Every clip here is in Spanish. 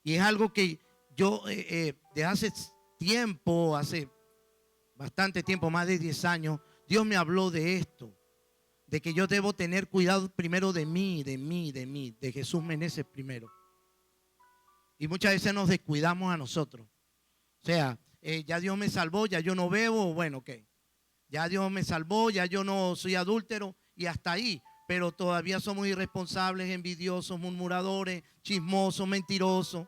Y es algo que yo de hace tiempo, hace bastante tiempo, más de 10 años, Dios me habló de esto, de que yo debo tener cuidado primero de mí, de Jesús Meneses primero. Y muchas veces nos descuidamos a nosotros. O sea, ya Dios me salvó, ya yo no bebo, bueno, ok. Ya Dios me salvó, ya yo no soy adúltero y hasta ahí. Pero todavía somos irresponsables, envidiosos, murmuradores, chismosos, mentirosos.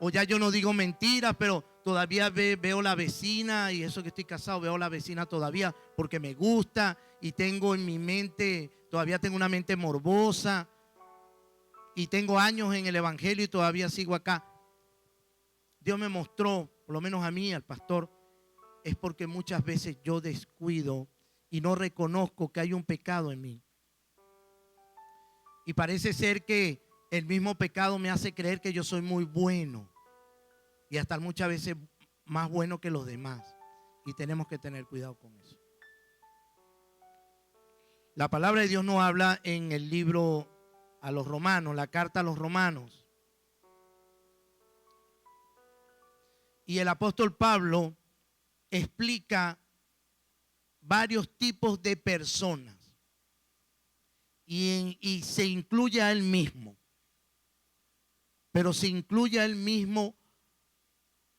O ya yo no digo mentiras, pero todavía veo la vecina, y eso que estoy casado, veo la vecina todavía porque me gusta y tengo en mi mente, todavía tengo una mente morbosa y tengo años en el evangelio y todavía sigo acá. Dios me mostró, por lo menos a mí, al pastor, es porque muchas veces yo descuido y no reconozco que hay un pecado en mí. Y parece ser que el mismo pecado me hace creer que yo soy muy bueno y hasta muchas veces más bueno que los demás. Y tenemos que tener cuidado con eso. La palabra de Dios nos habla en el libro a los romanos, la carta a los romanos. Y el apóstol Pablo explica varios tipos de personas y se incluye a él mismo, pero se incluye a él mismo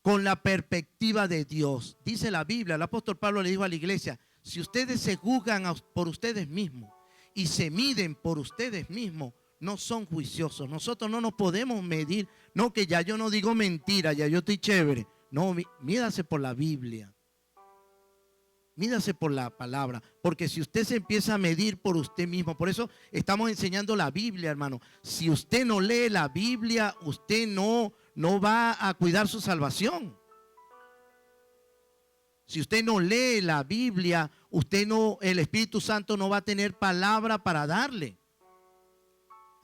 con la perspectiva de Dios. Dice la Biblia, el apóstol Pablo le dijo a la iglesia: si ustedes se juzgan por ustedes mismos y se miden por ustedes mismos, no son juiciosos. Nosotros no nos podemos medir, no, que ya yo no digo mentira, ya yo estoy chévere. No, mídase por la Biblia. Mídase por la palabra, porque si usted se empieza a medir por usted mismo, por eso estamos enseñando la Biblia, hermano. Si usted no lee la Biblia, usted no va a cuidar su salvación. Si usted no lee la Biblia, el Espíritu Santo no va a tener palabra para darle.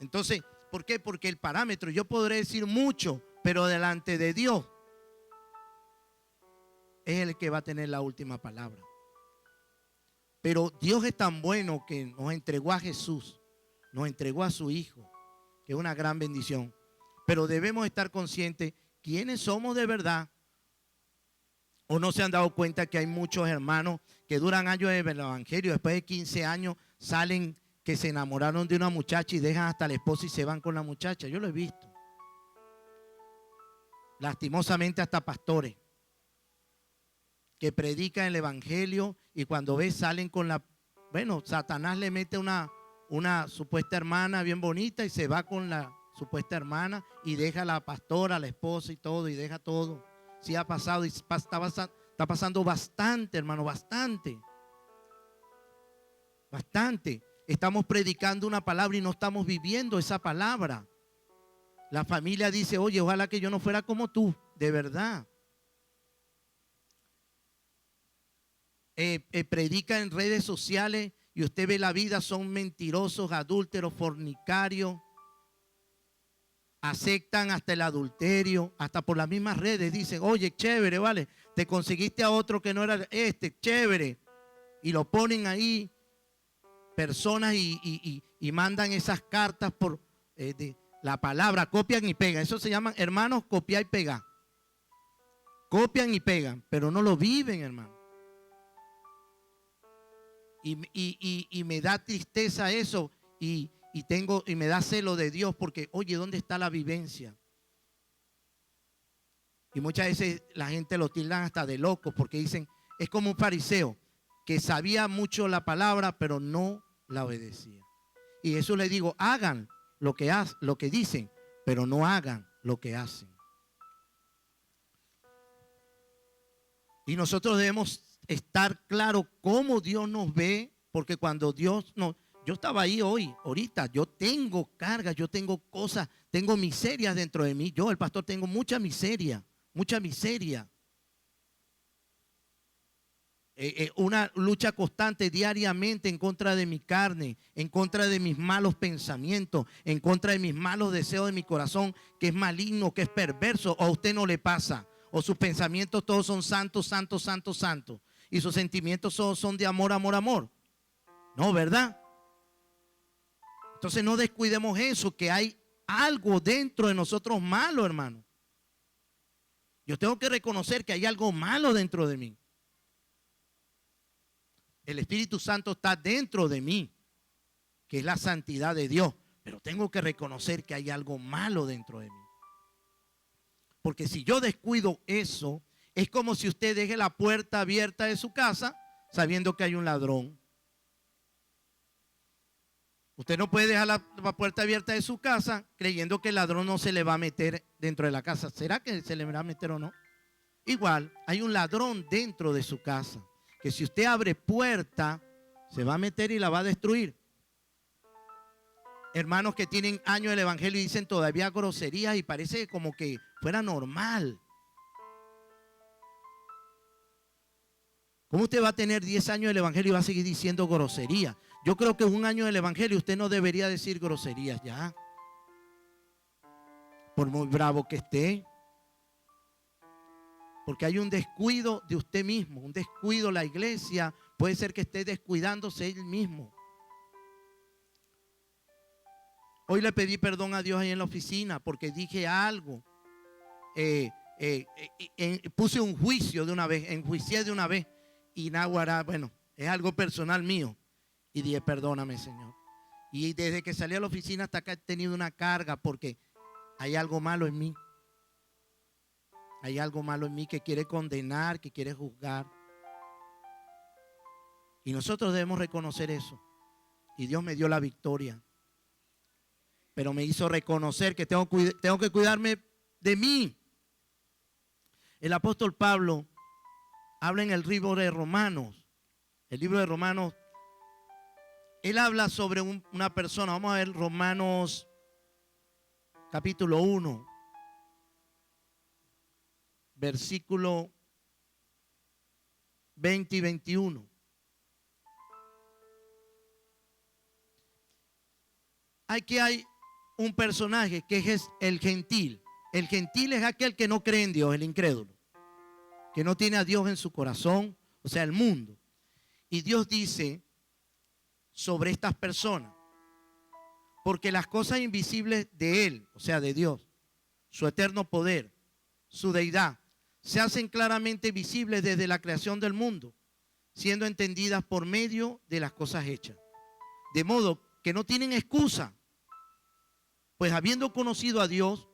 Entonces, ¿por qué? Porque el parámetro, yo podré decir mucho, pero delante de Dios es el que va a tener la última palabra. Pero Dios es tan bueno que nos entregó a Jesús, nos entregó a su Hijo, que es una gran bendición. Pero debemos estar conscientes quiénes somos de verdad. ¿O no se han dado cuenta que hay muchos hermanos que duran años en el evangelio, después de 15 años salen que se enamoraron de una muchacha y dejan hasta la esposa y se van con la muchacha? Yo lo he visto. Lastimosamente hasta pastores que predican el evangelio y cuando ves salen con la... Bueno, Satanás le mete una supuesta hermana bien bonita y se va con la supuesta hermana y deja a la pastora, a la esposa y todo, y deja todo. Sí ha pasado y está pasando bastante, hermano, bastante. Bastante. Estamos predicando una palabra y no estamos viviendo esa palabra. La familia dice: oye, ojalá que yo no fuera como tú, de verdad. Predica en redes sociales y usted ve la vida, son mentirosos, adúlteros, fornicarios, aceptan hasta el adulterio, hasta por las mismas redes dicen: oye, chévere, vale, te conseguiste a otro que no era chévere, y lo ponen ahí personas y mandan esas cartas por la palabra, copian y pegan. Eso se llaman, hermanos, copiar y pegar. Copian y pegan, pero no lo viven, hermano. Y me da tristeza eso y me da celo de Dios porque, oye, ¿dónde está la vivencia? Y muchas veces la gente lo tildan hasta de loco porque dicen, es como un fariseo que sabía mucho la palabra pero no la obedecía. Y eso le digo, hagan lo que dicen, pero no hagan lo que hacen. Y nosotros debemos estar claro cómo Dios nos ve, porque cuando Dios nos... Yo estaba ahí ahorita, yo tengo cargas, yo tengo cosas, tengo miserias dentro de mí. Yo, el pastor, tengo mucha miseria, mucha miseria. Una lucha constante diariamente en contra de mi carne, en contra de mis malos pensamientos, en contra de mis malos deseos de mi corazón, que es maligno, que es perverso. ¿O a usted no le pasa? ¿O sus pensamientos todos son santos, santos, santos, santos? Y sus sentimientos son de amor, amor, amor. No, ¿verdad? Entonces no descuidemos eso, que hay algo dentro de nosotros malo, hermano. Yo tengo que reconocer que hay algo malo dentro de mí. El Espíritu Santo está dentro de mí, que es la santidad de Dios. Pero tengo que reconocer que hay algo malo dentro de mí. Porque si yo descuido eso, es como si usted deje la puerta abierta de su casa sabiendo que hay un ladrón. Usted no puede dejar la puerta abierta de su casa creyendo que el ladrón no se le va a meter dentro de la casa. ¿Será que se le va a meter o no? Igual, hay un ladrón dentro de su casa, que si usted abre puerta, se va a meter y la va a destruir. Hermanos que tienen años del evangelio y dicen todavía groserías y parece como que fuera normal. ¿Cómo usted va a tener 10 años del evangelio y va a seguir diciendo groserías? Yo creo que un año del evangelio usted no debería decir groserías ya. Por muy bravo que esté. Porque hay un descuido de usted mismo, un descuido. La iglesia puede ser que esté descuidándose él mismo. Hoy le pedí perdón a Dios ahí en la oficina porque dije algo. Puse un juicio de una vez, enjuicié de una vez. Y naguará, bueno, es algo personal mío. Y dije, perdóname, Señor. Y desde que salí a la oficina hasta acá he tenido una carga porque hay algo malo en mí. Hay algo malo en mí que quiere condenar, que quiere juzgar. Y nosotros debemos reconocer eso. Y Dios me dio la victoria. Pero me hizo reconocer que tengo que cuidarme de mí. El apóstol Pablo habla en el libro de Romanos. El libro de Romanos, él habla sobre una persona. Vamos a ver Romanos capítulo 1. Versículo 20 y 21. Aquí hay un personaje que es el gentil. El gentil es aquel que no cree en Dios, el incrédulo, que no tiene a Dios en su corazón, o sea, el mundo. Y Dios dice sobre estas personas, porque las cosas invisibles de Él, o sea, de Dios, su eterno poder, su deidad, se hacen claramente visibles desde la creación del mundo, siendo entendidas por medio de las cosas hechas. De modo que no tienen excusa, pues habiendo conocido a Dios,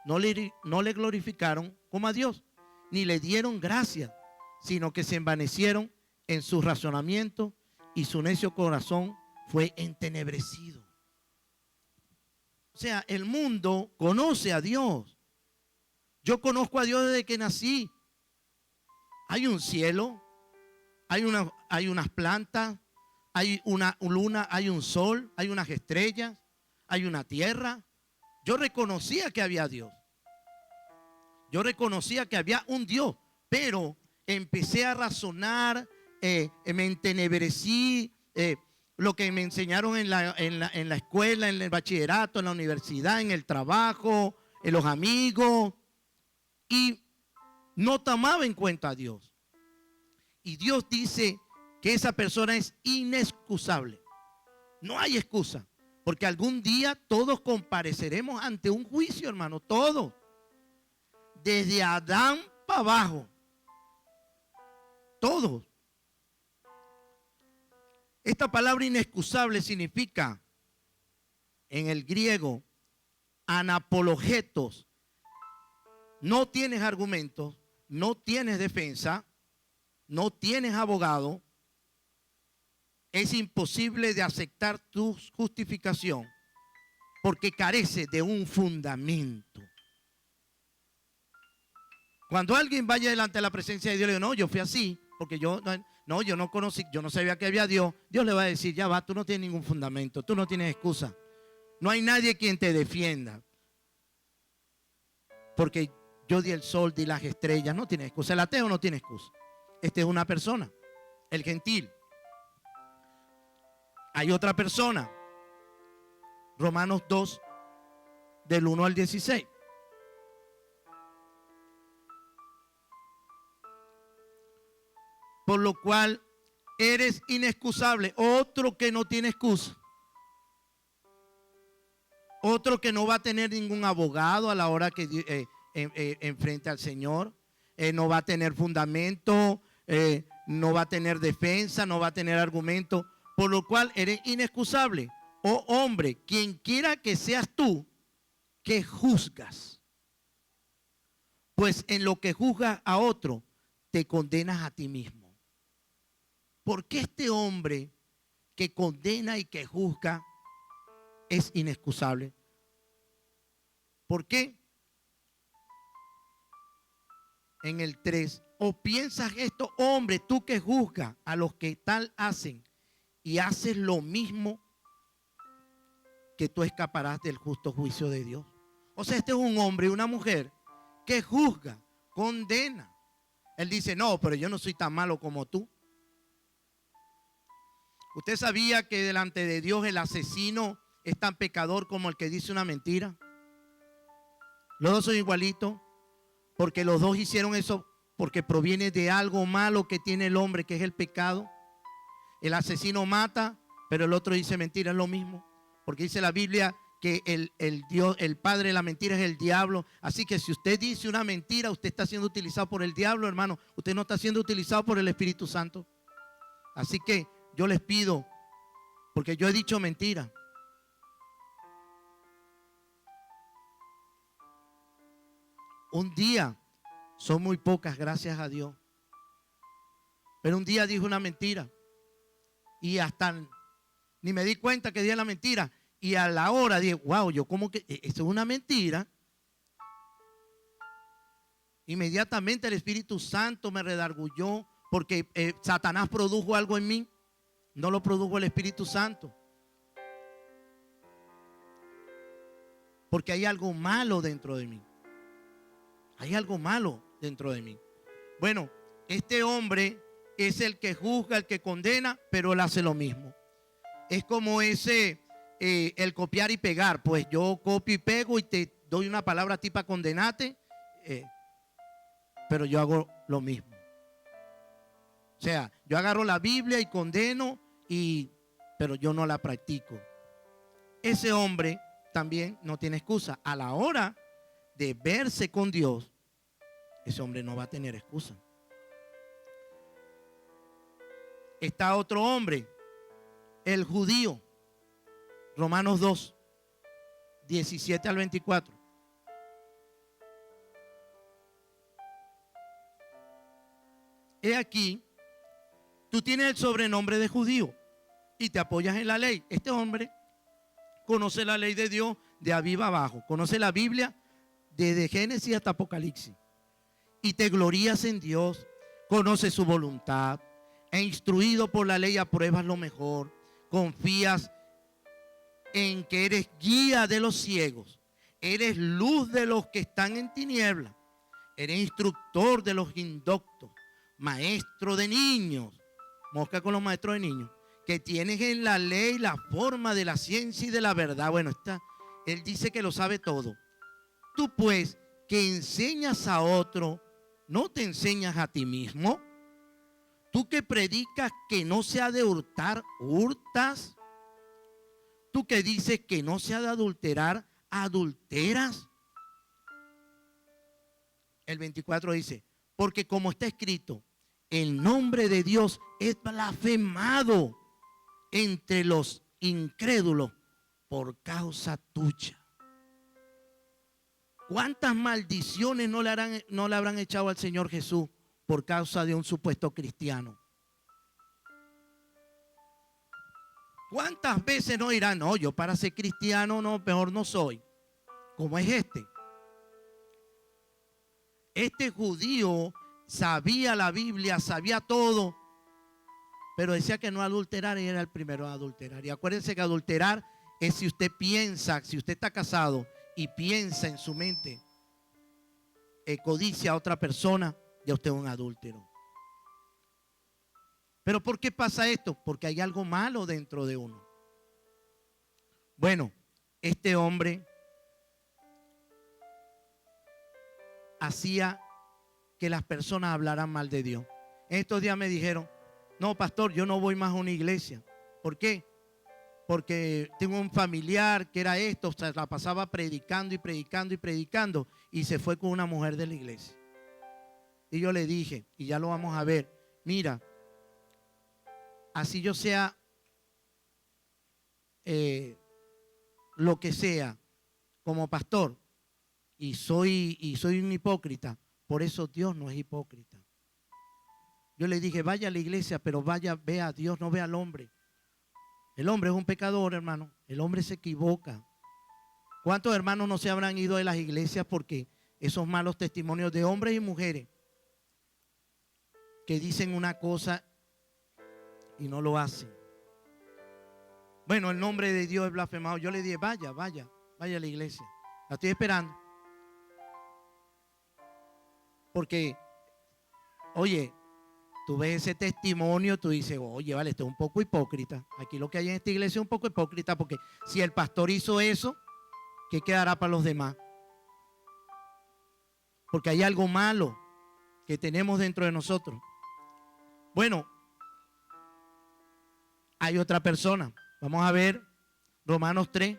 no le glorificaron como a Dios, ni le dieron gracias, sino que se envanecieron en sus razonamientos y su necio corazón fue entenebrecido. O sea, el mundo conoce a Dios. Yo conozco a Dios desde que nací. Hay un cielo, hay unas plantas, hay una luna, hay un sol, hay unas estrellas, hay una tierra. Yo reconocía que había Dios. Yo reconocía que había un Dios, pero empecé a razonar, me entenebrecí, lo que me enseñaron en la escuela, en el bachillerato, en la universidad, en el trabajo, en los amigos, y no tomaba en cuenta a Dios. Y Dios dice que esa persona es inexcusable. No hay excusa, porque algún día todos compareceremos ante un juicio, hermano, todos. Desde Adán para abajo. Todos. Esta palabra inexcusable significa, en el griego, anapologetos. No tienes argumentos, no tienes defensa, no tienes abogado. Es imposible de aceptar tu justificación porque carece de un fundamento. Cuando alguien vaya delante de la presencia de Dios, le digo, no, yo fui así, porque yo no conocí, yo no sabía que había Dios. Dios le va a decir, ya va, tú no tienes ningún fundamento, tú no tienes excusa. No hay nadie quien te defienda. Porque yo di el sol, di las estrellas, no tiene excusa. El ateo no tiene excusa. Esta es una persona, el gentil. Hay otra persona, Romanos 2, del 1 al 16. Por lo cual eres inexcusable, otro que no tiene excusa. Otro que no va a tener ningún abogado a la hora que enfrente al Señor. No va a tener fundamento, no va a tener defensa, no va a tener argumento, por lo cual eres inexcusable. Oh hombre, quien quiera que seas tú, que juzgas. Pues en lo que juzgas a otro, te condenas a ti mismo. ¿Por qué este hombre que condena y que juzga es inexcusable? ¿Por qué? En el 3, ¿o piensas esto, hombre, tú que juzgas a los que tal hacen y haces lo mismo, que tú escaparás del justo juicio de Dios? O sea, este es un hombre y una mujer que juzga, condena. Él dice, no, pero yo no soy tan malo como tú. ¿Usted sabía que delante de Dios el asesino es tan pecador como el que dice una mentira? Los dos son igualitos, porque los dos hicieron eso porque proviene de algo malo que tiene el hombre, que es el pecado. El asesino mata, pero el otro dice mentira, es lo mismo. Porque dice la Biblia que el padre de la mentira es el diablo. Así que si usted dice una mentira, usted está siendo utilizado por el diablo, hermano. Usted no está siendo utilizado por el Espíritu Santo. Así que yo les pido, porque yo he dicho mentira. Un día, son muy pocas, gracias a Dios. Pero un día dije una mentira. Y hasta ni me di cuenta que dije la mentira. Y a la hora dije, wow, yo como que eso es una mentira. Inmediatamente el Espíritu Santo me redargulló porque Satanás produjo algo en mí. No lo produjo el Espíritu Santo. Porque hay algo malo dentro de mí. Hay algo malo dentro de mí. Bueno, este hombre es el que juzga, el que condena, pero él hace lo mismo. Es como el copiar y pegar. Pues yo copio y pego y te doy una palabra a ti para condenarte, pero yo hago lo mismo. O sea, yo agarro la Biblia y condeno, pero yo no la practico. Ese hombre también no tiene excusa. A la hora de verse con Dios, ese hombre no va a tener excusa. Está otro hombre, el judío. Romanos 2, 17 al 24. He aquí, tú tienes el sobrenombre de judío y te apoyas en la ley. Este hombre conoce la ley de Dios de arriba abajo, conoce la Biblia desde Génesis hasta Apocalipsis y te glorías en Dios, conoces su voluntad, e instruido por la ley apruebas lo mejor, confías en que eres guía de los ciegos, eres luz de los que están en tinieblas, eres instructor de los indoctos, maestro de niños, mosca con los maestros de niños, que tienes en la ley la forma de la ciencia y de la verdad. Bueno, él dice que lo sabe todo. Tú pues, que enseñas a otro, ¿no te enseñas a ti mismo? Tú que predicas que no se ha de hurtar, hurtas. Tú que dices que no se ha de adulterar, adulteras. El 24 dice, porque como está escrito, el nombre de Dios es blasfemado entre los incrédulos por causa tuya. ¿Cuántas maldiciones no le habrán echado al Señor Jesús por causa de un supuesto cristiano? ¿Cuántas veces no dirán, no, yo para ser cristiano no, mejor no soy? ¿Cómo es este? Este judío sabía la Biblia, sabía todo, pero decía que no adulterar y era el primero a adulterar. Y acuérdense que adulterar es si usted piensa, si usted está casado y piensa en su mente, codicia a otra persona, ya usted es un adúltero. ¿Pero por qué pasa esto? Porque hay algo malo dentro de uno. Bueno, este hombre hacía que las personas hablaran mal de Dios. En estos días me dijeron, no, pastor, yo no voy más a una iglesia. ¿Por qué? porque tengo un familiar que era esto, o sea, la pasaba predicando y predicando y predicando, y se fue con una mujer de la iglesia. Y yo le dije, y ya lo vamos a ver, mira, así yo sea lo que sea como pastor, y soy un hipócrita, por eso Dios no es hipócrita. Yo le dije, vaya a la iglesia, pero vaya, vea a Dios, no vea al hombre. El hombre es un pecador, hermano. El hombre se equivoca. ¿Cuántos hermanos no se habrán ido de las iglesias porque esos malos testimonios de hombres y mujeres que dicen una cosa y no lo hacen? Bueno, el nombre de Dios es blasfemado. Yo le dije, vaya a la iglesia. La estoy esperando. Porque, oye, tú ves ese testimonio, tú dices, oye, vale, esto es un poco hipócrita. Aquí lo que hay en esta iglesia es un poco hipócrita, porque si el pastor hizo eso, ¿qué quedará para los demás? Porque hay algo malo que tenemos dentro de nosotros. Bueno, hay otra persona. Vamos a ver Romanos 3,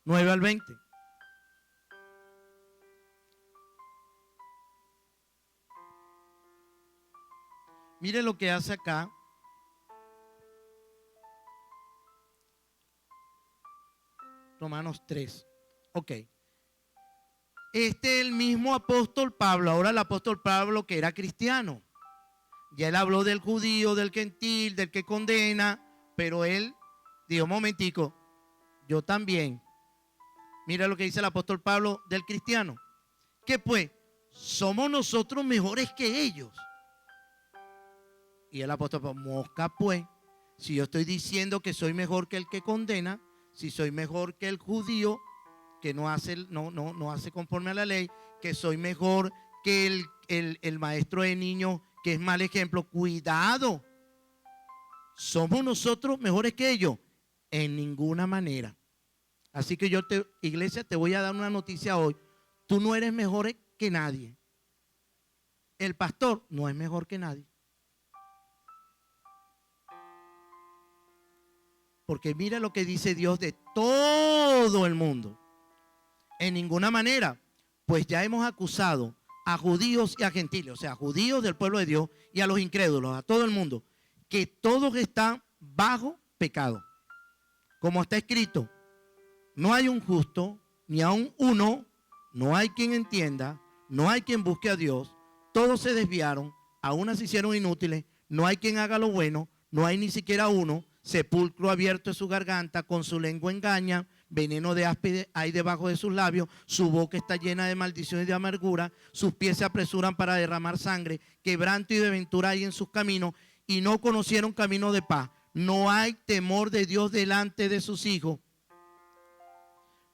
9 al 20. Mire lo que hace acá. Romanos 3. Ok. Este es el mismo apóstol Pablo. Ahora el apóstol Pablo que era cristiano. Ya él habló del judío, del gentil, del que condena. Pero él dijo, momentico, yo también. Mira lo que dice el apóstol Pablo del cristiano. Que pues, somos nosotros mejores que ellos. Y el apóstol Pablo, mosca pues, si yo estoy diciendo que soy mejor que el que condena, si soy mejor que el judío que no hace conforme a la ley, que soy mejor que el maestro de niños que es mal ejemplo, cuidado, ¿somos nosotros mejores que ellos? En ninguna manera. Así que iglesia, te voy a dar una noticia hoy. Tú no eres mejor que nadie. El pastor no es mejor que nadie. Porque mira lo que dice Dios de todo el mundo. En ninguna manera, pues ya hemos acusado a judíos y a gentiles, o sea, a judíos del pueblo de Dios y a los incrédulos, a todo el mundo, que todos están bajo pecado. Como está escrito, no hay un justo, ni aun uno, no hay quien entienda, no hay quien busque a Dios, todos se desviaron, a unas se hicieron inútiles, no hay quien haga lo bueno, no hay ni siquiera uno. Sepulcro abierto es su garganta, con su lengua engaña, veneno de áspide hay debajo de sus labios, su boca está llena de maldiciones y de amargura, sus pies se apresuran para derramar sangre, quebranto y desventura hay en sus caminos, y no conocieron camino de paz. No hay temor de Dios delante de sus hijos.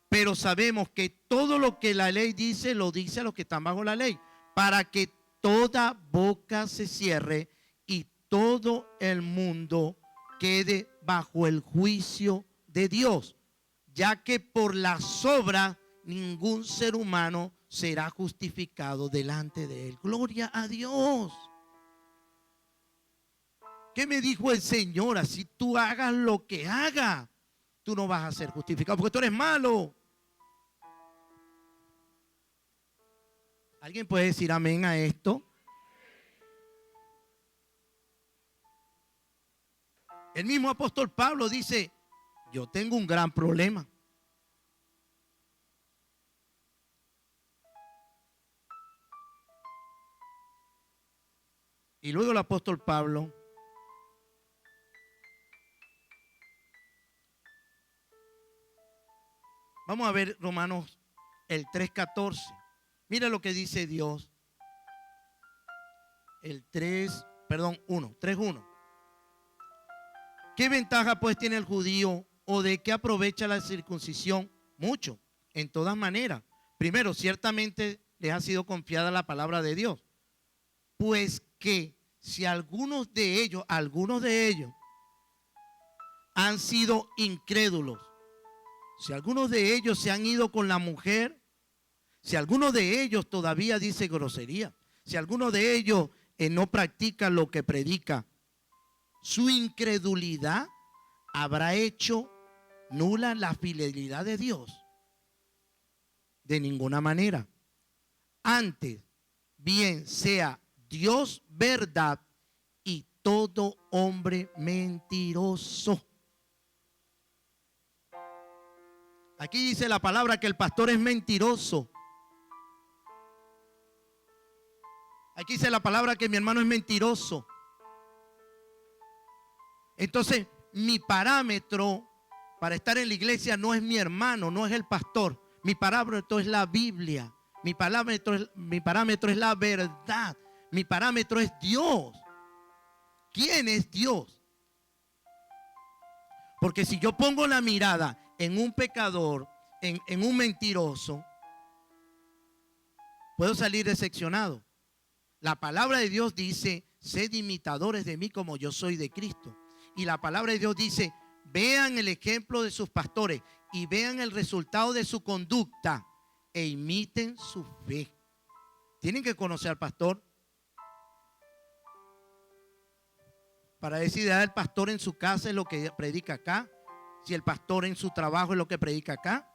Pero sabemos que todo lo que la ley dice, lo dice a los que están bajo la ley, para que toda boca se cierre y todo el mundo quede bajo el juicio de Dios, ya que por las obras ningún ser humano será justificado delante de él. Gloria a Dios. ¿Qué me dijo el Señor? Así tú hagas lo que hagas, tú no vas a ser justificado porque tú eres malo. ¿Alguien puede decir amén a esto? El mismo apóstol Pablo dice, yo tengo un gran problema. Y luego el apóstol Pablo vamos a ver Romanos el 3:14. Mira lo que dice Dios. El 3:1. ¿Qué ventaja pues tiene el judío o de qué aprovecha la circuncisión? Mucho, en todas maneras. Primero, ciertamente les ha sido confiada la palabra de Dios. Pues que si algunos de ellos han sido incrédulos, si algunos de ellos se han ido con la mujer, si algunos de ellos todavía dice grosería, si algunos de ellos no practica lo que predica, su incredulidad ¿habrá hecho nula la fidelidad de Dios? De ninguna manera. Antes, bien sea Dios verdad y todo hombre mentiroso. Aquí dice la palabra que el pastor es mentiroso. Aquí dice la palabra que mi hermano es mentiroso. Entonces, mi parámetro para estar en la iglesia no es mi hermano, no es el pastor. Mi parámetro es la Biblia. Mi parámetro es la verdad. Mi parámetro es Dios. ¿Quién es Dios? Porque si yo pongo la mirada en un pecador, en un mentiroso, puedo salir decepcionado. La palabra de Dios dice, sed imitadores de mí como yo soy de Cristo. Y la palabra de Dios dice, vean el ejemplo de sus pastores y vean el resultado de su conducta e imiten su fe. Tienen que conocer al pastor para decir, el pastor en su casa es lo que predica acá. Si el pastor en su trabajo es lo que predica acá.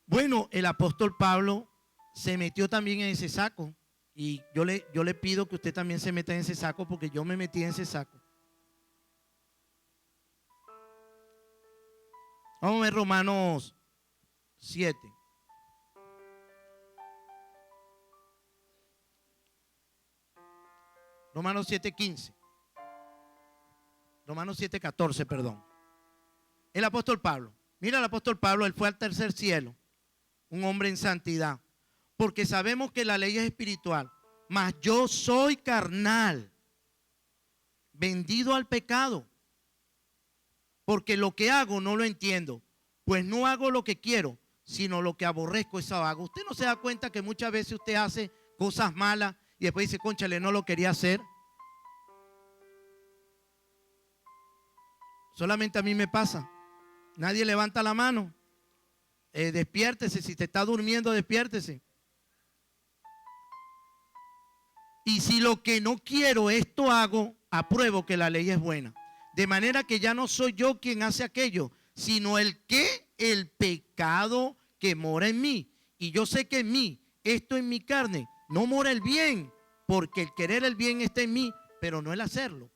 Bueno, el apóstol Pablo se metió también en ese saco. Y yo le pido que usted también se meta en ese saco, porque yo me metí en ese saco. Vamos a ver Romanos 7. Romanos 7:15. Romanos 7:14, perdón. El apóstol Pablo. Mira, el apóstol Pablo, él fue al tercer cielo. Un hombre en santidad. Porque sabemos que la ley es espiritual. Mas yo soy carnal. Vendido al pecado. Porque lo que hago no lo entiendo. Pues no hago lo que quiero, sino lo que aborrezco, eso hago. Usted no se da cuenta que muchas veces usted hace cosas malas y después dice, cónchale, no lo quería hacer. Solamente a mí me pasa. Nadie levanta la mano. Despiértese, si te está durmiendo, despiértese. Y si lo que no quiero, esto hago, apruebo que la ley es buena. De manera que ya no soy yo quien hace aquello, sino el pecado que mora en mí. Y yo sé que en mí, esto en mi carne, no mora el bien, porque el querer el bien está en mí, pero no el hacerlo.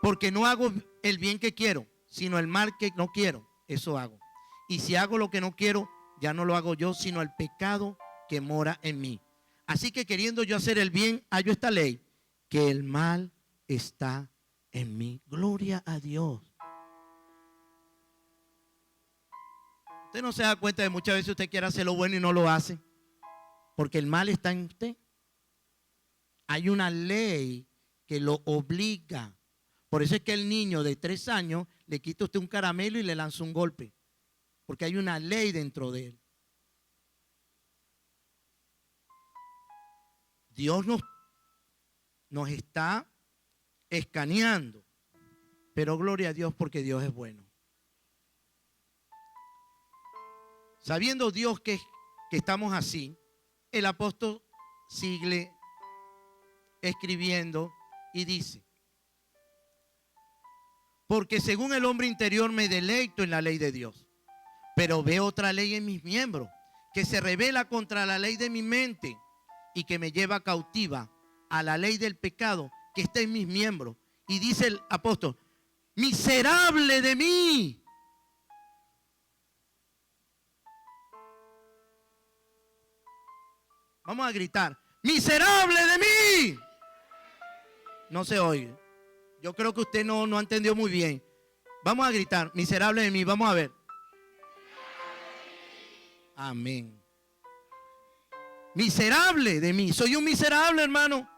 Porque no hago el bien que quiero, sino el mal que no quiero, eso hago. Y si hago lo que no quiero, ya no lo hago yo, sino el pecado que mora en mí. Así que queriendo yo hacer el bien, hallo esta ley, que el mal está en mí. Gloria a Dios. Usted no se da cuenta de muchas veces usted quiere hacer lo bueno y no lo hace, porque el mal está en usted. Hay una ley que lo obliga. Por eso es que el niño de 3 años le quita a usted un caramelo y le lanza un golpe, porque hay una ley dentro de él. Dios nos está escaneando, pero gloria a Dios porque Dios es bueno. Sabiendo Dios que estamos así, el apóstol sigue escribiendo y dice, porque según el hombre interior me deleito en la ley de Dios, pero veo otra ley en mis miembros que se rebela contra la ley de mi mente y que me lleva cautiva a la ley del pecado que está en mis miembros. Y dice el apóstol, miserable de mí. Vamos a gritar, miserable de mí. No se oye. Yo creo que usted no entendió muy bien. Vamos a gritar, miserable de mí. Vamos a ver. Amén. Miserable de mí. Soy un miserable, hermano.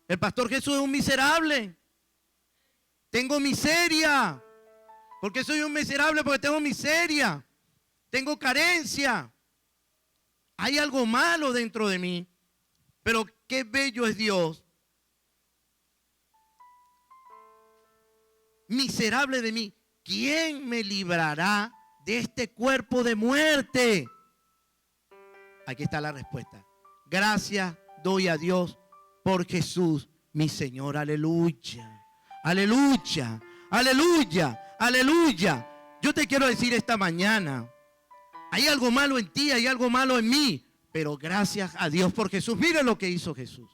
El pastor Jesús es un miserable. Tengo miseria. ¿Por qué soy un miserable? Porque tengo miseria. Tengo carencia. Hay algo malo dentro de mí. Pero qué bello es Dios. Miserable de mí. ¿Quién me librará de este cuerpo de muerte? Aquí está la respuesta. Gracias doy a Dios por Jesús, mi Señor. Aleluya, aleluya, aleluya, aleluya. Yo te quiero decir esta mañana, hay algo malo en ti, hay algo malo en mí, pero gracias a Dios por Jesús. Mira lo que hizo Jesús.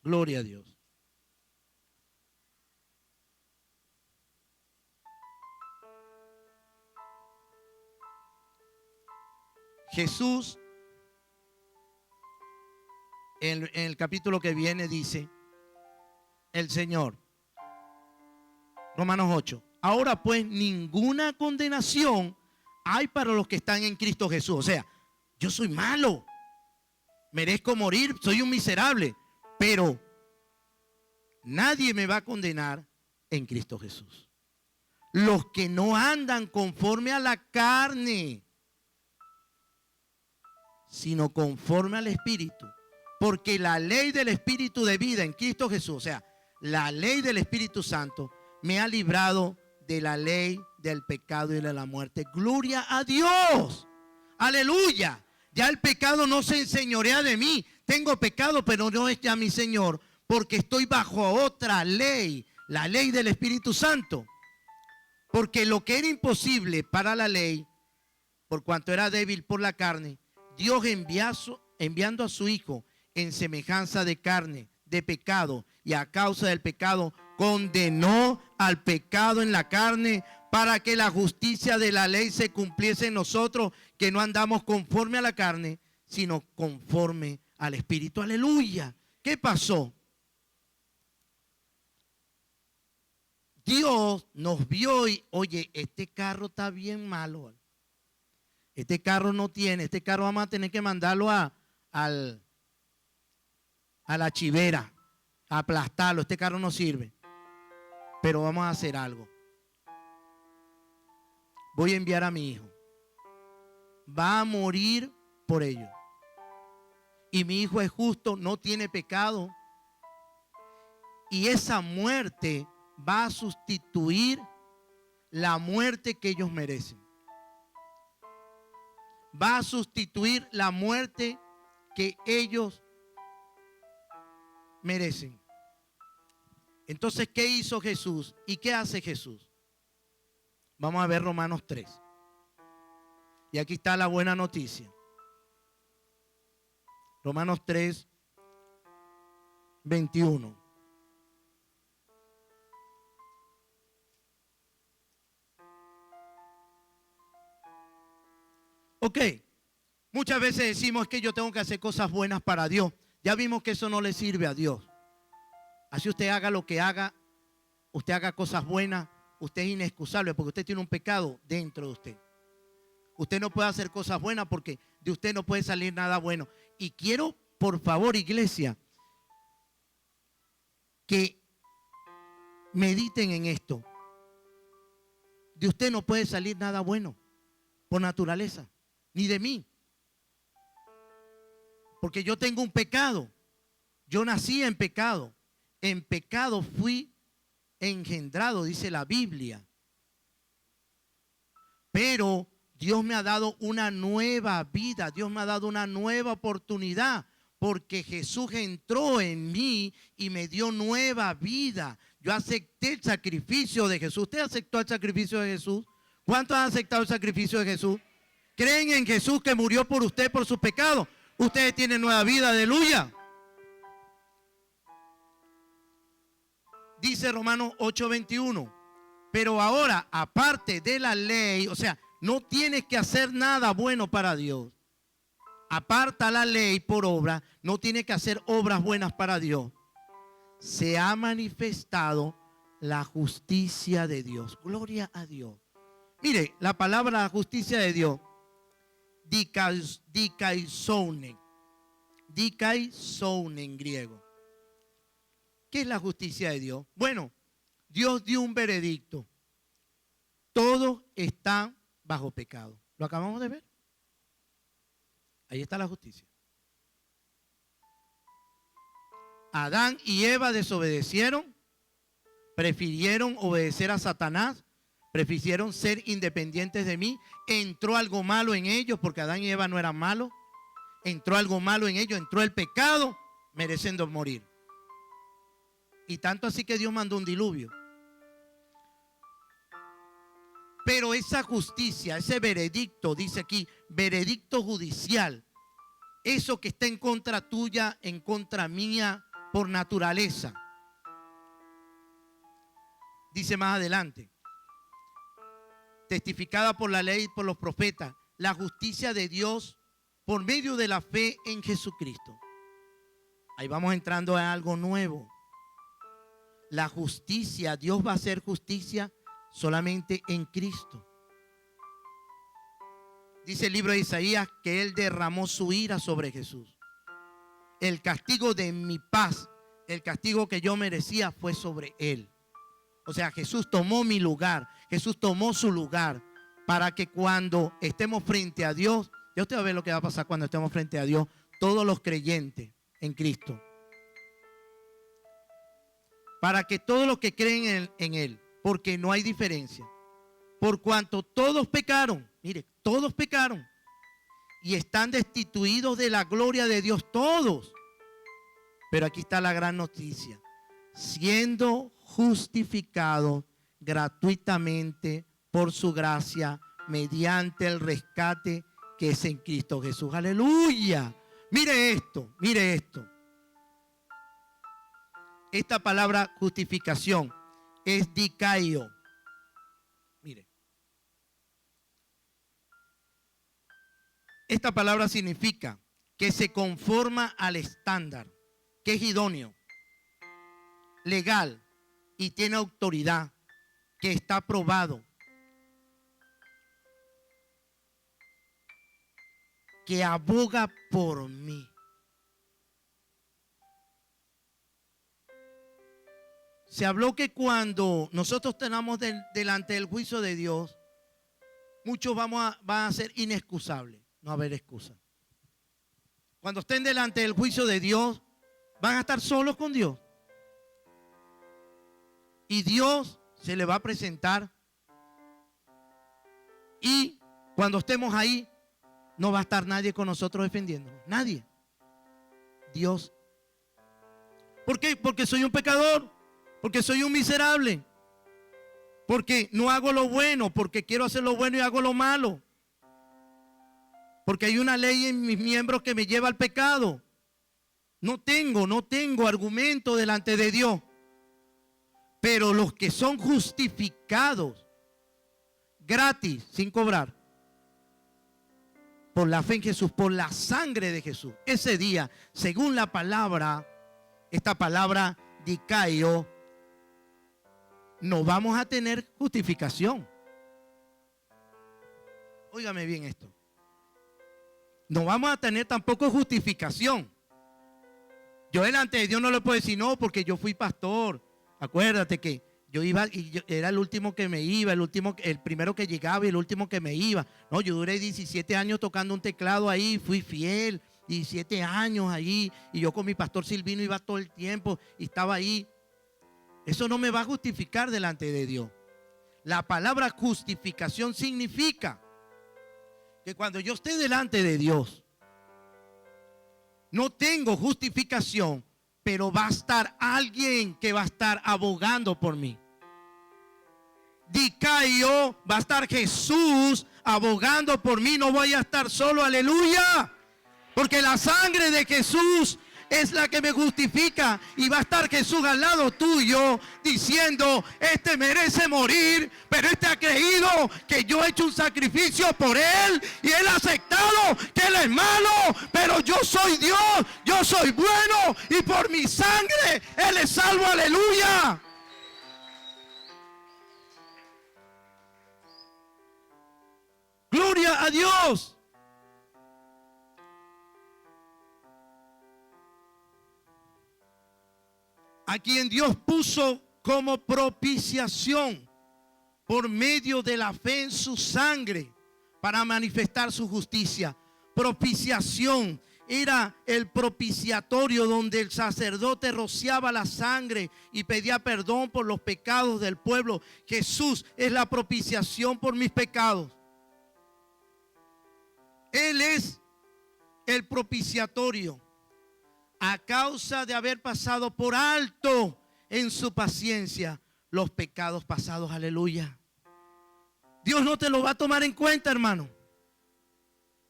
Gloria a Dios. Jesús, en el capítulo que viene, dice el Señor, Romanos 8, ahora pues ninguna condenación hay para los que están en Cristo Jesús. O sea, yo soy malo, merezco morir, soy un miserable, pero nadie me va a condenar en Cristo Jesús. Los que no andan conforme a la carne, sino conforme al Espíritu. Porque la ley del Espíritu de vida en Cristo Jesús, o sea, la ley del Espíritu Santo, me ha librado de la ley del pecado y de la muerte. Gloria a Dios. Aleluya. Ya el pecado no se enseñorea de mí. Tengo pecado, pero no es ya mi Señor, porque estoy bajo otra ley, la ley del Espíritu Santo. Porque lo que era imposible para la ley, por cuanto era débil por la carne, Dios enviando a su Hijo en semejanza de carne, de pecado, y a causa del pecado, condenó al pecado en la carne para que la justicia de la ley se cumpliese en nosotros, que no andamos conforme a la carne, sino conforme al Espíritu. Aleluya. ¿Qué pasó? Dios nos vio y, oye, este carro está bien malo. Este carro no tiene, este carro vamos a tener que mandarlo a la chivera, a aplastarlo. Este carro no sirve. Pero vamos a hacer algo. Voy a enviar a mi hijo. Va a morir por ello. Y mi hijo es justo, no tiene pecado. Y esa muerte va a sustituir la muerte que ellos merecen. Va a sustituir la muerte que ellos merecen. Entonces, ¿qué hizo Jesús? ¿Y qué hace Jesús? Vamos a ver Romanos 3. Y aquí está la buena noticia. Romanos 3, 21. Ok, muchas veces decimos que yo tengo que hacer cosas buenas para Dios. Ya vimos que eso no le sirve a Dios. Así usted haga lo que haga, usted haga cosas buenas, usted es inexcusable porque usted tiene un pecado dentro de usted. Usted no puede hacer cosas buenas porque de usted no puede salir nada bueno. Y quiero, por favor, iglesia, que mediten en esto. De usted no puede salir nada bueno por naturaleza, ni de mí. Porque yo tengo un pecado. Yo nací en pecado. En pecado fui engendrado, dice la Biblia. Pero Dios me ha dado una nueva vida. Dios me ha dado una nueva oportunidad. Porque Jesús entró en mí y me dio nueva vida. Yo acepté el sacrificio de Jesús. ¿Usted aceptó el sacrificio de Jesús? ¿Cuántos han aceptado el sacrificio de Jesús? ¿Creen en Jesús que murió por usted, por sus pecados? Ustedes tienen nueva vida, aleluya. Dice Romanos 8:21. Pero ahora, aparte de la ley, o sea, no tienes que hacer nada bueno para Dios. Aparta la ley por obra, no tienes que hacer obras buenas para Dios. Se ha manifestado la justicia de Dios. Gloria a Dios. Mire, la palabra justicia de Dios, dikaizoune en griego. ¿Qué es la justicia de Dios? Bueno, Dios dio un veredicto. Todos están bajo pecado. ¿Lo acabamos de ver? Ahí está la justicia. Adán y Eva desobedecieron, prefirieron obedecer a Satanás, Prefirieron ser independientes de mí. Entró algo malo en ellos, porque Adán y Eva no eran malos. Entró algo malo en ellos, entró el pecado, mereciendo morir. Y tanto así que Dios mandó un diluvio. Pero esa justicia, ese veredicto, dice aquí, veredicto judicial, eso que está en contra tuya, en contra mía, por naturaleza. Dice más adelante, testificada por la ley y por los profetas, la justicia de Dios por medio de la fe en Jesucristo. Ahí vamos entrando a algo nuevo. La justicia, Dios va a hacer justicia solamente en Cristo. Dice el libro de Isaías que Él derramó su ira sobre Jesús. El castigo de mi paz, el castigo que yo merecía fue sobre Él. O sea, Jesús tomó mi lugar, Jesús tomó su lugar para que cuando estemos frente a Dios, ya usted va a ver lo que va a pasar cuando estemos frente a Dios, todos los creyentes en Cristo. Para que todos los que creen en Él, porque no hay diferencia. Por cuanto todos pecaron, mire, todos pecaron y están destituidos de la gloria de Dios, todos. Pero aquí está la gran noticia. Siendo justificados gratuitamente por su gracia mediante el rescate que es en Cristo Jesús. Aleluya. Mire esto, mire esto. Esta palabra justificación es dikaio. Mire. Esta palabra significa que se conforma al estándar, que es idóneo, legal y tiene autoridad, que está aprobado, que aboga por mí. Se habló que cuando nosotros estemos delante del juicio de Dios, muchos van a ser inexcusables, no va a haber excusa. Cuando estén delante del juicio de Dios, van a estar solos con Dios. Y Dios se le va a presentar. Y cuando estemos ahí, no va a estar nadie con nosotros defendiéndonos. Nadie. Dios. ¿Por qué? Porque soy un pecador. Porque soy un miserable. Porque no hago lo bueno. Porque quiero hacer lo bueno y hago lo malo. Porque hay una ley en mis miembros que me lleva al pecado. No tengo argumento delante de Dios. Pero los que son justificados gratis, sin cobrar, por la fe en Jesús, por la sangre de Jesús, ese día, según la palabra, esta palabra dikaio, no vamos a tener justificación. Óigame bien esto. No vamos a tener tampoco justificación. Yo delante de Dios no le puedo decir no, porque yo fui pastor. Acuérdate que yo iba y yo era el último que me iba, el primero que llegaba y el último que me iba. No, yo duré 17 años tocando un teclado ahí, fui fiel, 17 años ahí, y yo con mi pastor Silvino iba todo el tiempo y estaba ahí. Eso no me va a justificar delante de Dios. La palabra justificación significa que cuando yo esté delante de Dios, no tengo justificación, pero va a estar alguien que va a estar abogando por mí. Dikaio, va a estar Jesús abogando por mí, no voy a estar solo, aleluya. Porque la sangre de Jesús es la que me justifica, y va a estar Jesús al lado tuyo diciendo: este merece morir, pero este ha creído que yo he hecho un sacrificio por él y él ha aceptado que él es malo, pero yo soy Dios, yo soy bueno y por mi sangre él es salvo, aleluya. Gloria a Dios. A quien Dios puso como propiciación por medio de la fe en su sangre para manifestar su justicia. Propiciación era el propiciatorio donde el sacerdote rociaba la sangre y pedía perdón por los pecados del pueblo. Jesús es la propiciación por mis pecados. Él es el propiciatorio a causa de haber pasado por alto en su paciencia los pecados pasados. Aleluya. Dios no te lo va a tomar en cuenta, hermano,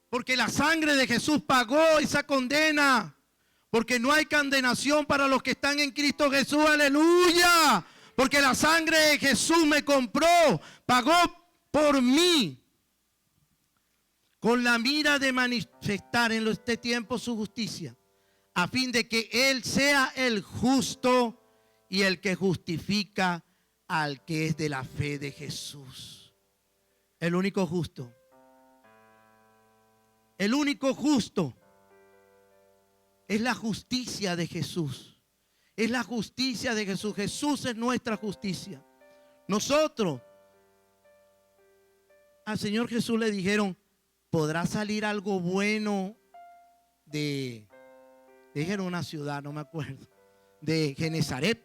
porque la sangre de Jesús pagó esa condena, porque no hay condenación para los que están en Cristo Jesús. Aleluya. Porque la sangre de Jesús me compró, pagó por mí, con la mira de manifestar en este tiempo su justicia, a fin de que Él sea el justo y el que justifica al que es de la fe de Jesús. El único justo. El único justo. Es la justicia de Jesús. Es la justicia de Jesús. Jesús es nuestra justicia. Nosotros, al Señor Jesús le dijeron: ¿podrá salir algo bueno dijeron una ciudad, no me acuerdo, de Genezaret?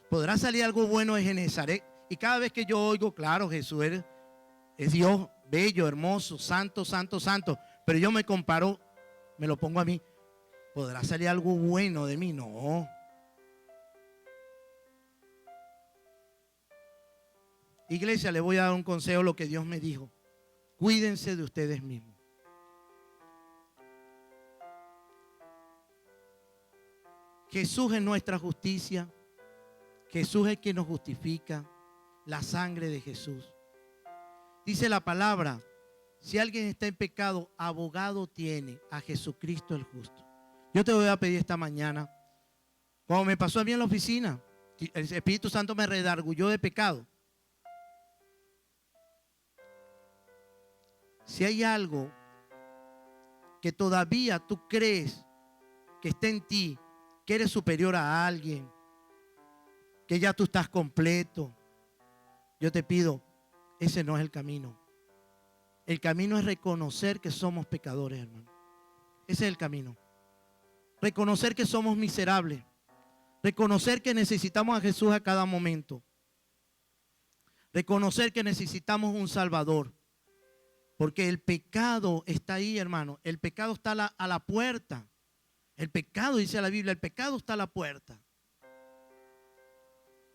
¿Podrá salir algo bueno de Genezaret? Y cada vez que yo oigo, claro, Jesús es Dios bello, hermoso, santo, santo, santo. Pero yo me comparo, me lo pongo a mí. ¿Podrá salir algo bueno de mí? No. Iglesia, le voy a dar un consejo, lo que Dios me dijo. Cuídense de ustedes mismos. Jesús es nuestra justicia. Jesús es quien nos justifica. La sangre de Jesús. Dice la palabra: si alguien está en pecado, abogado tiene a Jesucristo el justo. Yo te voy a pedir esta mañana, como me pasó a mí en la oficina, el Espíritu Santo me redargulló de pecado. Si hay algo que todavía tú crees que está en ti, que eres superior a alguien, que ya tú estás completo, yo te pido, ese no es el camino. El camino es reconocer que somos pecadores, hermano. Ese es el camino. Reconocer que somos miserables. Reconocer que necesitamos a Jesús a cada momento. Reconocer que necesitamos un Salvador. Porque el pecado está ahí, hermano. El pecado está a la puerta. El pecado, dice la Biblia, el pecado está a la puerta.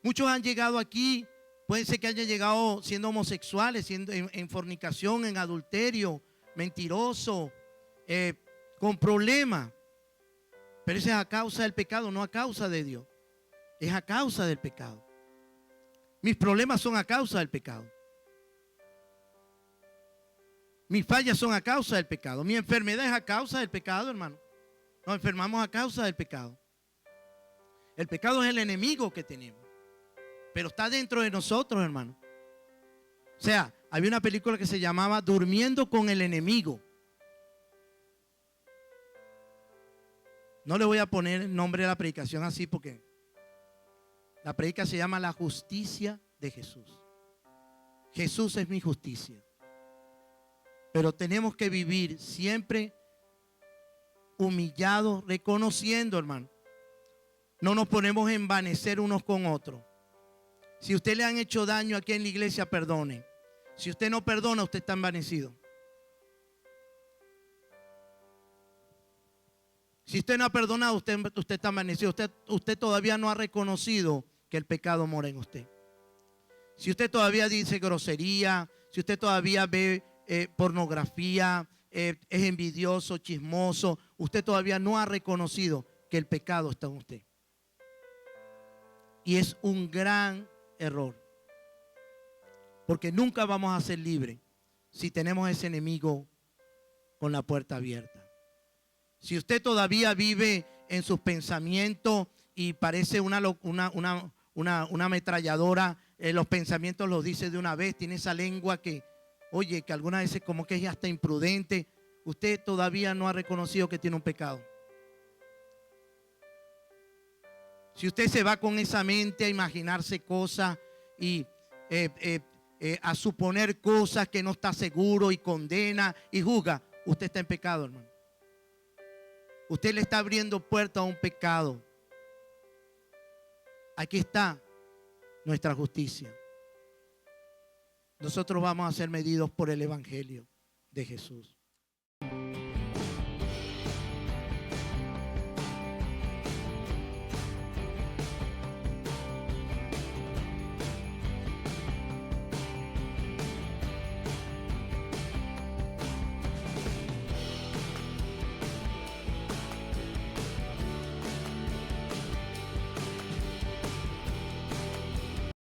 Muchos han llegado aquí, puede ser que hayan llegado siendo homosexuales, siendo en fornicación, en adulterio, mentiroso, con problemas. Pero eso es a causa del pecado, no a causa de Dios. Es a causa del pecado. Mis problemas son a causa del pecado. Mis fallas son a causa del pecado. Mi enfermedad es a causa del pecado, hermano. Nos enfermamos a causa del pecado. El pecado es el enemigo que tenemos, pero está dentro de nosotros, hermano. O sea, había una película que se llamaba Durmiendo con el enemigo. No le voy a poner el nombre de la predicación así, porque la predica se llama La justicia de Jesús. Jesús es mi justicia. Pero tenemos que vivir siempre humillados, reconociendo, hermano. No nos ponemos a envanecer unos con otros. Si usted le han hecho daño aquí en la iglesia, perdone. Si usted no perdona, usted está envanecido. Si usted no ha perdonado, usted está envanecido. Usted todavía no ha reconocido que el pecado mora en usted. Si usted todavía dice grosería, si usted todavía ve pornografía, es envidioso, chismoso, usted todavía no ha reconocido que el pecado está en usted. Y es un gran error. Porque nunca vamos a ser libres si tenemos ese enemigo con la puerta abierta. Si usted todavía vive en sus pensamientos y parece una ametralladora, los pensamientos los dice de una vez, tiene esa lengua que, oye, que algunas veces como que es hasta imprudente, usted todavía no ha reconocido que tiene un pecado. Si usted se va con esa mente a imaginarse cosas y a suponer cosas que no está seguro y condena y juzga, usted está en pecado, hermano. Usted le está abriendo puerta a un pecado. Aquí está nuestra justicia. Nosotros vamos a ser medidos por el Evangelio de Jesús.